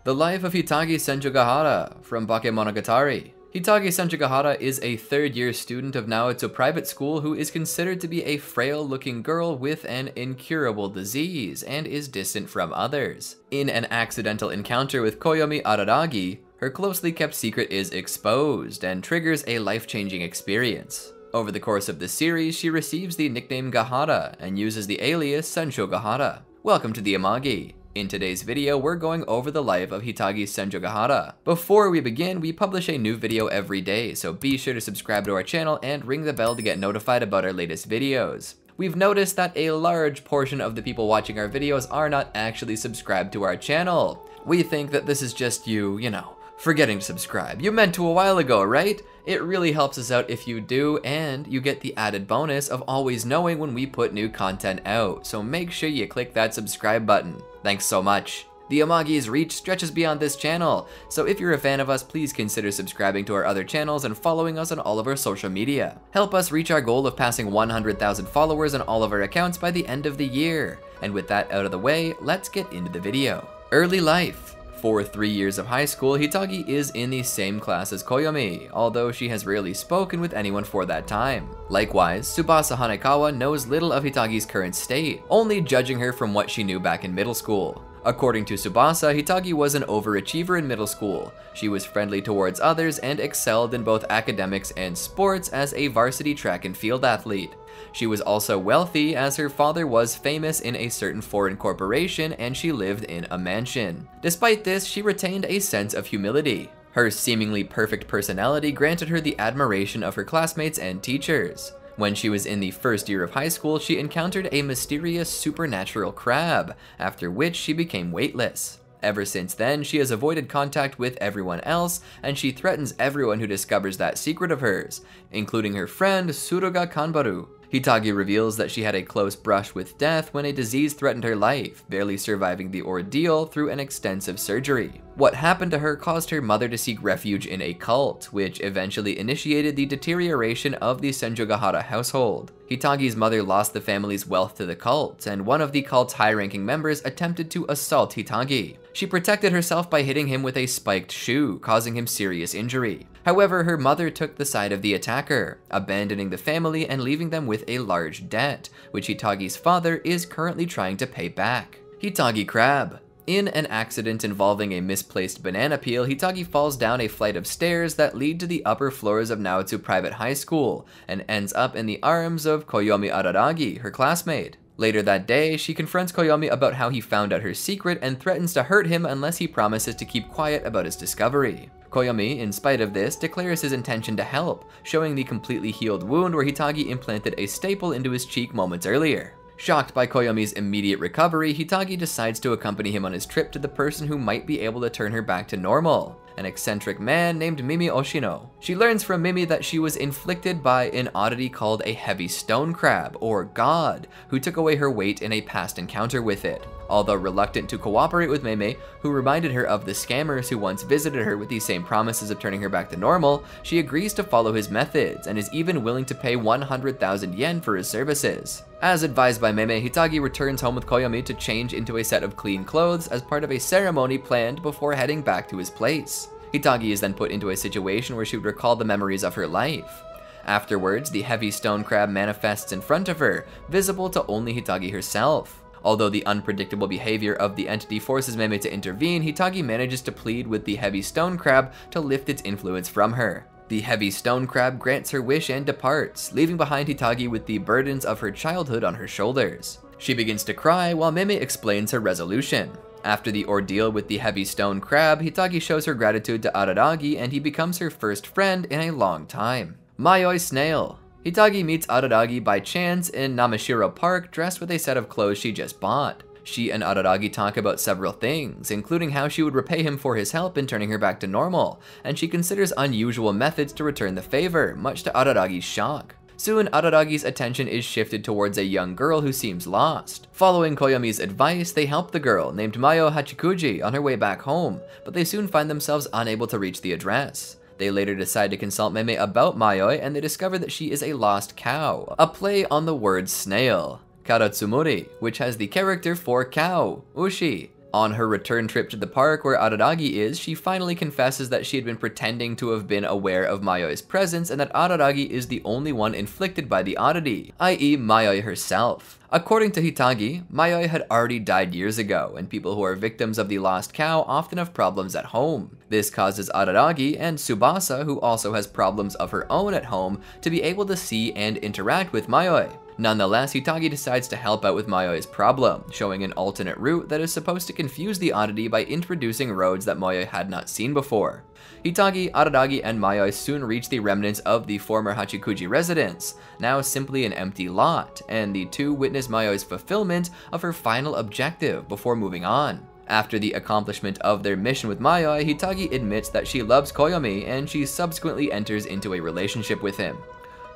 The Life of Hitagi Senjougahara from Bakemonogatari. Hitagi Senjougahara is a third-year student of Naoetsu Private School who is considered to be a frail-looking girl with an incurable disease and is distant from others. In an accidental encounter with Koyomi Araragi, her closely kept secret is exposed and triggers a life-changing experience. Over the course of the series, she receives the nickname Gahara and uses the alias Senshougahara. Welcome to the Amagi. In today's video, we're going over the life of Hitagi Senjougahara. Before we begin, we publish a new video every day, so be sure to subscribe to our channel and ring the bell to get notified about our latest videos. We've noticed that a large portion of the people watching our videos are not actually subscribed to our channel. We think that this is just you know, forgetting to subscribe. You meant to a while ago, right? It really helps us out if you do, and you get the added bonus of always knowing when we put new content out, so make sure you click that subscribe button. Thanks so much. The Amagi's reach stretches beyond this channel, so if you're a fan of us, please consider subscribing to our other channels and following us on all of our social media. Help us reach our goal of passing 100,000 followers on all of our accounts by the end of the year. And with that out of the way, let's get into the video. Early life. For 3 years of high school, Hitagi is in the same class as Koyomi, although she has rarely spoken with anyone for that time. Likewise, Tsubasa Hanekawa knows little of Hitagi's current state, only judging her from what she knew back in middle school. According to Tsubasa, Hitagi was an overachiever in middle school. She was friendly towards others and excelled in both academics and sports as a varsity track and field athlete. She was also wealthy as her father was famous in a certain foreign corporation and she lived in a mansion. Despite this, she retained a sense of humility. Her seemingly perfect personality granted her the admiration of her classmates and teachers. When she was in the first year of high school, she encountered a mysterious supernatural crab, after which she became weightless. Ever since then, she has avoided contact with everyone else, and she threatens everyone who discovers that secret of hers, including her friend Tsuruga Kanbaru. Hitagi reveals that she had a close brush with death when a disease threatened her life, barely surviving the ordeal through an extensive surgery. What happened to her caused her mother to seek refuge in a cult, which eventually initiated the deterioration of the Senshougahara household. Hitagi's mother lost the family's wealth to the cult, and one of the cult's high-ranking members attempted to assault Hitagi. She protected herself by hitting him with a spiked shoe, causing him serious injury. However, her mother took the side of the attacker, abandoning the family and leaving them with a large debt, which Hitagi's father is currently trying to pay back. Hitagi Crab. In an accident involving a misplaced banana peel, Hitagi falls down a flight of stairs that lead to the upper floors of Naoetsu Private High School, and ends up in the arms of Koyomi Araragi, her classmate. Later that day, she confronts Koyomi about how he found out her secret and threatens to hurt him unless he promises to keep quiet about his discovery. Koyomi, in spite of this, declares his intention to help, showing the completely healed wound where Hitagi implanted a staple into his cheek moments earlier. Shocked by Koyomi's immediate recovery, Hitagi decides to accompany him on his trip to the person who might be able to turn her back to normal, an eccentric man named Mimi Oshino. She learns from Mimi that she was inflicted by an oddity called a heavy stone crab, or god, who took away her weight in a past encounter with it. Although reluctant to cooperate with Meme, who reminded her of the scammers who once visited her with the same promises of turning her back to normal, she agrees to follow his methods and is even willing to pay 100,000 yen for his services. As advised by Meme, Hitagi returns home with Koyomi to change into a set of clean clothes as part of a ceremony planned before heading back to his place. Hitagi is then put into a situation where she would recall the memories of her life. Afterwards, the heavy stone crab manifests in front of her, visible to only Hitagi herself. Although the unpredictable behavior of the entity forces Meme to intervene, Hitagi manages to plead with the heavy stone crab to lift its influence from her. The heavy stone crab grants her wish and departs, leaving behind Hitagi with the burdens of her childhood on her shoulders. She begins to cry while Meme explains her resolution. After the ordeal with the heavy stone crab, Hitagi shows her gratitude to Araragi and he becomes her first friend in a long time. Mayoi Snail. Hitagi meets Araragi by chance in Namashiro Park dressed with a set of clothes she just bought. She and Araragi talk about several things, including how she would repay him for his help in turning her back to normal, and she considers unusual methods to return the favor, much to Araragi's shock. Soon, Araragi's attention is shifted towards a young girl who seems lost. Following Koyomi's advice, they help the girl, named Mayo Hachikuji, on her way back home, but they soon find themselves unable to reach the address. They later decide to consult Meme about Mayoi, and they discover that she is a lost cow, a play on the word snail, Karatsumuri, which has the character for cow, Ushi. On her return trip to the park where Araragi is, she finally confesses that she had been pretending to have been aware of Mayoi's presence and that Araragi is the only one inflicted by the oddity, i.e. Mayoi herself. According to Hitagi, Mayoi had already died years ago, and people who are victims of the lost cow often have problems at home. This causes Araragi and Tsubasa, who also has problems of her own at home, to be able to see and interact with Mayoi. Nonetheless, Hitagi decides to help out with Mayoi's problem, showing an alternate route that is supposed to confuse the oddity by introducing roads that Mayoi had not seen before. Hitagi, Araragi, and Mayoi soon reach the remnants of the former Hachikuji residence, now simply an empty lot, and the two witness Mayoi's fulfillment of her final objective before moving on. After the accomplishment of their mission with Mayoi, Hitagi admits that she loves Koyomi, and she subsequently enters into a relationship with him.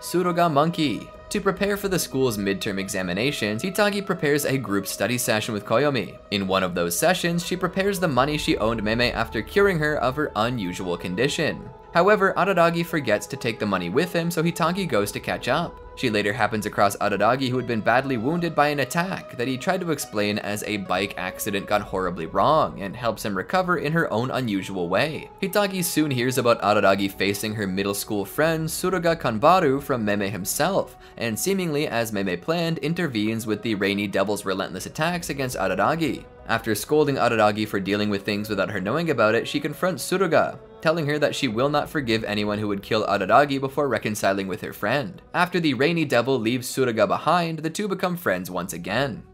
Suruga Monkey. To prepare for the school's midterm examinations, Hitagi prepares a group study session with Koyomi. In one of those sessions, she prepares the money she owed Meme after curing her of her unusual condition. However, Araragi forgets to take the money with him, so Hitagi goes to catch up. She later happens across Araragi, who had been badly wounded by an attack that he tried to explain as a bike accident gone horribly wrong, and helps him recover in her own unusual way. Hitagi soon hears about Araragi facing her middle school friend Suruga Kanbaru from Meme himself, and seemingly as Meme planned, intervenes with the Rainy Devil's relentless attacks against Araragi. After scolding Araragi for dealing with things without her knowing about it, she confronts Suruga, telling her that she will not forgive anyone who would kill Araragi before reconciling with her friend. After the Rainy Devil leaves Suruga behind, the two become friends once again.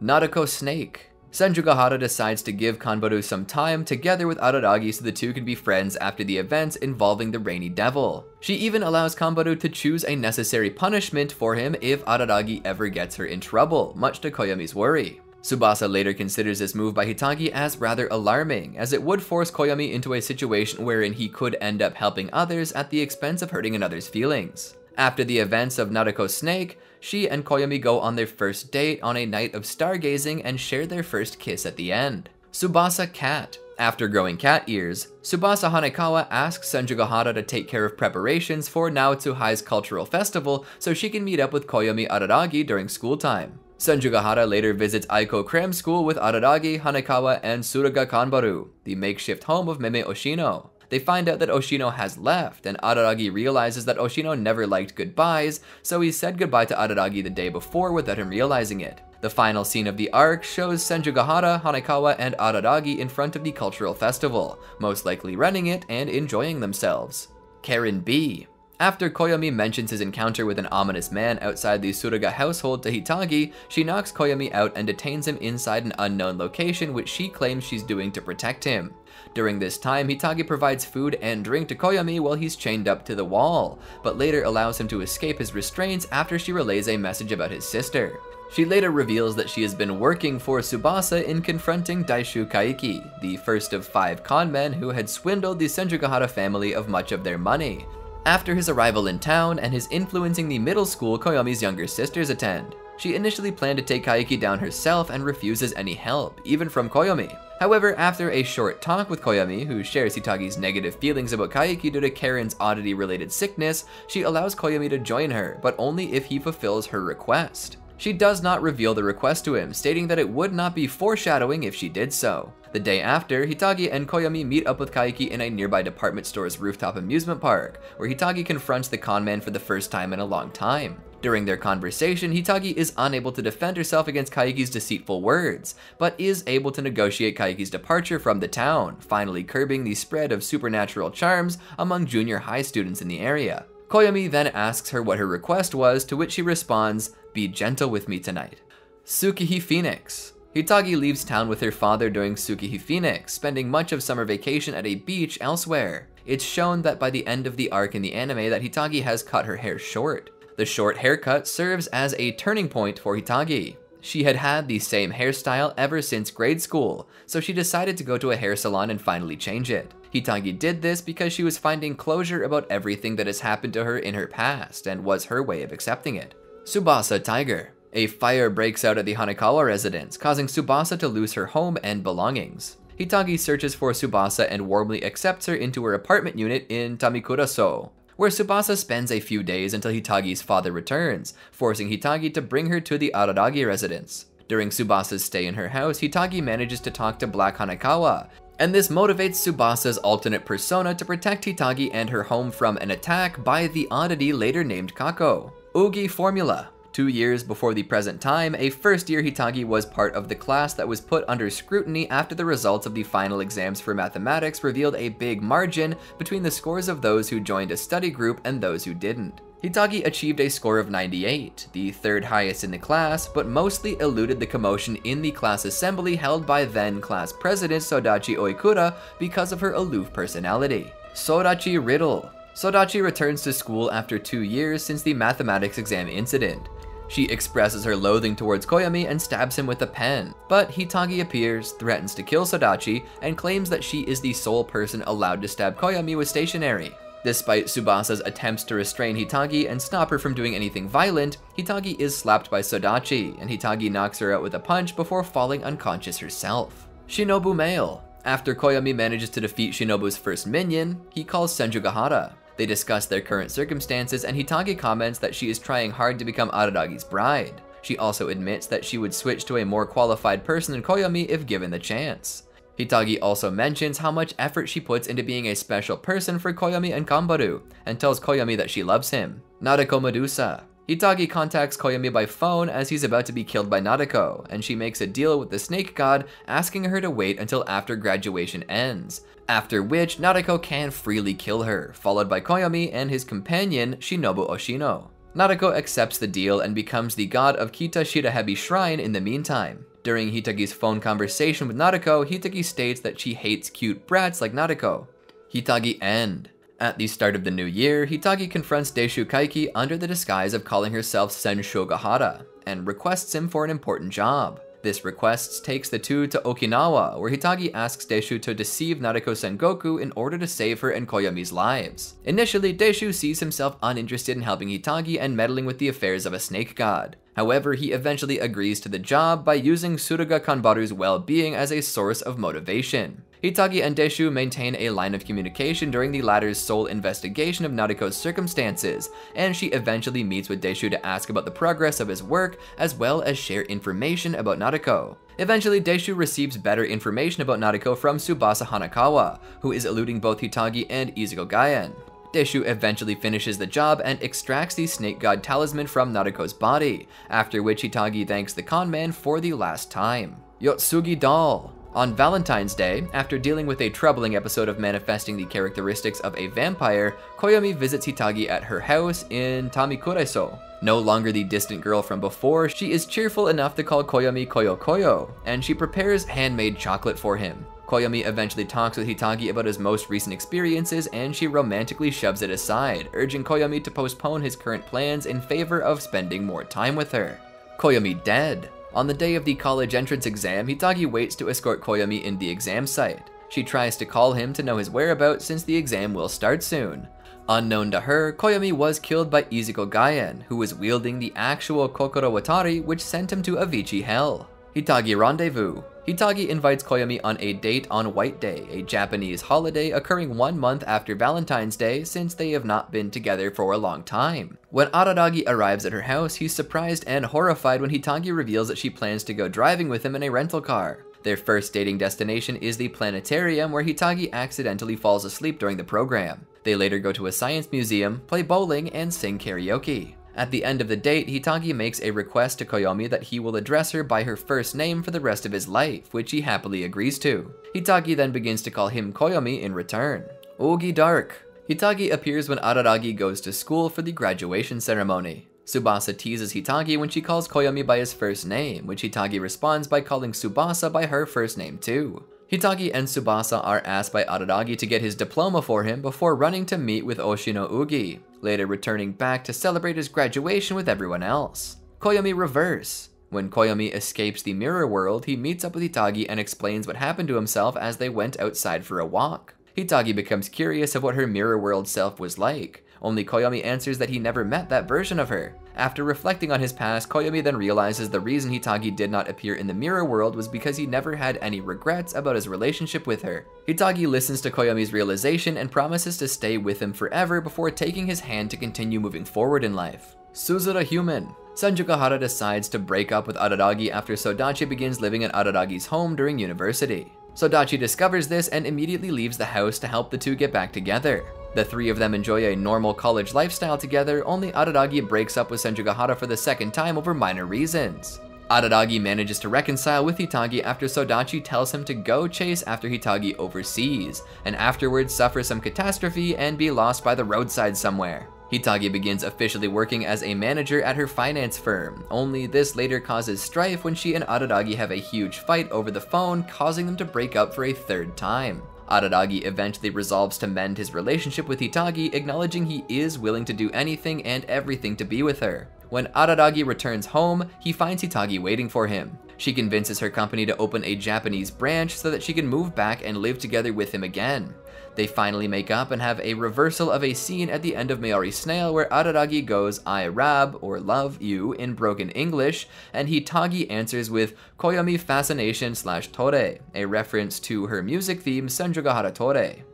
Naruto Snake. Senjougahara decides to give Kanbaru some time together with Araragi so the two can be friends after the events involving the Rainy Devil. She even allows Kanbaru to choose a necessary punishment for him if Araragi ever gets her in trouble, much to Koyomi's worry. Tsubasa later considers this move by Hitagi as rather alarming, as it would force Koyomi into a situation wherein he could end up helping others at the expense of hurting another's feelings. After the events of Naruto Snake, she and Koyomi go on their first date on a night of stargazing and share their first kiss at the end. Tsubasa Cat. After growing cat ears, Tsubasa Hanekawa asks Senjougahara to take care of preparations for Naoetsu High's cultural festival so she can meet up with Koyomi Araragi during school time. Senjougahara later visits Aiko Cram School with Araragi, Hanekawa, and Suruga Kanbaru, the makeshift home of Meme Oshino. They find out that Oshino has left, and Araragi realizes that Oshino never liked goodbyes, so he said goodbye to Araragi the day before without him realizing it. The final scene of the arc shows Senjougahara, Hanekawa, and Araragi in front of the cultural festival, most likely running it and enjoying themselves. Karen B. After Koyomi mentions his encounter with an ominous man outside the Suruga household to Hitagi, she knocks Koyomi out and detains him inside an unknown location which she claims she's doing to protect him. During this time, Hitagi provides food and drink to Koyomi while he's chained up to the wall, but later allows him to escape his restraints after she relays a message about his sister. She later reveals that she has been working for Tsubasa in confronting Daishu Kaiki, the first of 5 conmen who had swindled the Senjougahara family of much of their money. After his arrival in town and his influencing the middle school Koyomi's younger sisters attend, she initially planned to take Kaiki down herself and refuses any help, even from Koyomi. However, after a short talk with Koyomi, who shares Hitagi's negative feelings about Kaiki due to Karen's oddity-related sickness, she allows Koyomi to join her, but only if he fulfills her request. She does not reveal the request to him, stating that it would not be foreshadowing if she did so. The day after, Hitagi and Koyomi meet up with Kaiki in a nearby department store's rooftop amusement park, where Hitagi confronts the conman for the first time in a long time. During their conversation, Hitagi is unable to defend herself against Kaiki's deceitful words, but is able to negotiate Kaiki's departure from the town, finally curbing the spread of supernatural charms among junior high students in the area. Koyomi then asks her what her request was, to which she responds, "Be gentle with me tonight." Tsukihi Phoenix. Hitagi leaves town with her father during Tsukihi Phoenix, spending much of summer vacation at a beach elsewhere. It's shown that by the end of the arc in the anime that Hitagi has cut her hair short. The short haircut serves as a turning point for Hitagi. She had had the same hairstyle ever since grade school, so she decided to go to a hair salon and finally change it. Hitagi did this because she was finding closure about everything that has happened to her in her past, and was her way of accepting it. Tsubasa Tiger. A fire breaks out at the Hanekawa residence, causing Tsubasa to lose her home and belongings. Hitagi searches for Tsubasa and warmly accepts her into her apartment unit in Tamikura-so, where Tsubasa spends a few days until Hitagi's father returns, forcing Hitagi to bring her to the Araragi residence. During Tsubasa's stay in her house, Hitagi manages to talk to Black Hanekawa, and this motivates Tsubasa's alternate persona to protect Hitagi and her home from an attack by the oddity later named Kako. Ugi Formula. 2 years before the present time, a first-year Hitagi was part of the class that was put under scrutiny after the results of the final exams for mathematics revealed a big margin between the scores of those who joined a study group and those who didn't. Hitagi achieved a score of 98, the third highest in the class, but mostly eluded the commotion in the class assembly held by then class president Sodachi Oikura because of her aloof personality. Sodachi Riddle. Sodachi returns to school after 2 years since the mathematics exam incident. She expresses her loathing towards Koyomi and stabs him with a pen, but Hitagi appears, threatens to kill Sodachi, and claims that she is the sole person allowed to stab Koyomi with stationery. Despite Tsubasa's attempts to restrain Hitagi and stop her from doing anything violent, Hitagi is slapped by Sodachi, and Hitagi knocks her out with a punch before falling unconscious herself. Shinobu Male. After Koyomi manages to defeat Shinobu's first minion, he calls Senshougahara. They discuss their current circumstances, and Hitagi comments that she is trying hard to become Araragi's bride. She also admits that she would switch to a more qualified person than Koyomi if given the chance. Hitagi also mentions how much effort she puts into being a special person for Koyomi and Kambaru, and tells Koyomi that she loves him. Nadeko Medusa. Hitagi contacts Koyomi by phone as he's about to be killed by Nadeko, and she makes a deal with the snake god, asking her to wait until after graduation ends, after which Nadeko can freely kill her, followed by Koyomi and his companion Shinobu Oshino. Nadeko accepts the deal and becomes the god of Kita Shirahebi Shrine in the meantime. During Hitagi's phone conversation with Nadeko, Hitagi states that she hates cute brats like Nadeko. Hitagi End. At the start of the new year, Hitagi confronts Deishu Kaiki under the disguise of calling herself Senshougahara, and requests him for an important job. This request takes the two to Okinawa, where Hitagi asks Deishu to deceive Nadeko Sengoku in order to save her and Koyomi's lives. Initially, Deishu sees himself uninterested in helping Hitagi and meddling with the affairs of a snake god. However, he eventually agrees to the job by using Tsuruga Kanbaru's well-being as a source of motivation. Hitagi and Deishu maintain a line of communication during the latter's sole investigation of Nadeko's circumstances, and she eventually meets with Deishu to ask about the progress of his work, as well as share information about Nadeko. Eventually, Deishu receives better information about Nadeko from Tsubasa Hanekawa, who is eluding both Hitagi and Izuku Gaien. Deishu eventually finishes the job and extracts the snake god talisman from Nadeko's body, after which Hitagi thanks the conman for the last time. Yotsugi Doll. On Valentine's Day, after dealing with a troubling episode of manifesting the characteristics of a vampire, Koyomi visits Hitagi at her house in Tamikureso. No longer the distant girl from before, she is cheerful enough to call Koyomi Koyo Koyo, and she prepares handmade chocolate for him. Koyomi eventually talks with Hitagi about his most recent experiences, and she romantically shoves it aside, urging Koyomi to postpone his current plans in favor of spending more time with her. Koyomi Dead. On the day of the college entrance exam, Hitagi waits to escort Koyomi in the exam site. She tries to call him to know his whereabouts since the exam will start soon. Unknown to her, Koyomi was killed by Izuku Gaien, who was wielding the actual Kokoro Watari, which sent him to Avicii Hell. Hitagi Rendezvous. Hitagi invites Koyomi on a date on White Day, a Japanese holiday occurring 1 month after Valentine's Day since they have not been together for a long time. When Araragi arrives at her house, he's surprised and horrified when Hitagi reveals that she plans to go driving with him in a rental car. Their first dating destination is the planetarium, where Hitagi accidentally falls asleep during the program. They later go to a science museum, play bowling, and sing karaoke. At the end of the date, Hitagi makes a request to Koyomi that he will address her by her first name for the rest of his life, which he happily agrees to. Hitagi then begins to call him Koyomi in return. Oogie Dark. Hitagi appears when Araragi goes to school for the graduation ceremony. Tsubasa teases Hitagi when she calls Koyomi by his first name, which Hitagi responds by calling Tsubasa by her first name too. Hitagi and Tsubasa are asked by Araragi to get his diploma for him before running to meet with Oshino Ugi, later returning back to celebrate his graduation with everyone else. Koyomi Reverse. When Koyomi escapes the mirror world, he meets up with Hitagi and explains what happened to himself as they went outside for a walk. Hitagi becomes curious of what her mirror world self was like, only Koyomi answers that he never met that version of her. After reflecting on his past, Koyomi then realizes the reason Hitagi did not appear in the mirror world was because he never had any regrets about his relationship with her. Hitagi listens to Koyomi's realization and promises to stay with him forever before taking his hand to continue moving forward in life. Suzura Human. Senshougahara decides to break up with Araragi after Sodachi begins living in Araragi's home during university. Sodachi discovers this and immediately leaves the house to help the two get back together. The three of them enjoy a normal college lifestyle together, only Araragi breaks up with Senshougahara for the second time over minor reasons. Araragi manages to reconcile with Hitagi after Sodachi tells him to go chase after Hitagi overseas, and afterwards suffer some catastrophe and be lost by the roadside somewhere. Hitagi begins officially working as a manager at her finance firm, only this later causes strife when she and Araragi have a huge fight over the phone, causing them to break up for a third time. Araragi eventually resolves to mend his relationship with Hitagi, acknowledging he is willing to do anything and everything to be with her. When Araragi returns home, he finds Hitagi waiting for him. She convinces her company to open a Japanese branch so that she can move back and live together with him again. They finally make up and have a reversal of a scene at the end of Mayori Snail where Araragi goes "I rab" or love you in broken English, and Hitagi answers with Koyomi Fascination / Tore, a reference to her music theme Senshougahara Tore.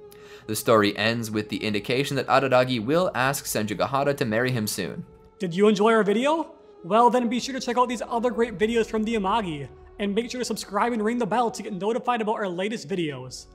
The story ends with the indication that Araragi will ask Senshougahara to marry him soon. Did you enjoy our video? Well, then be sure to check out these other great videos from the Amagi, and make sure to subscribe and ring the bell to get notified about our latest videos.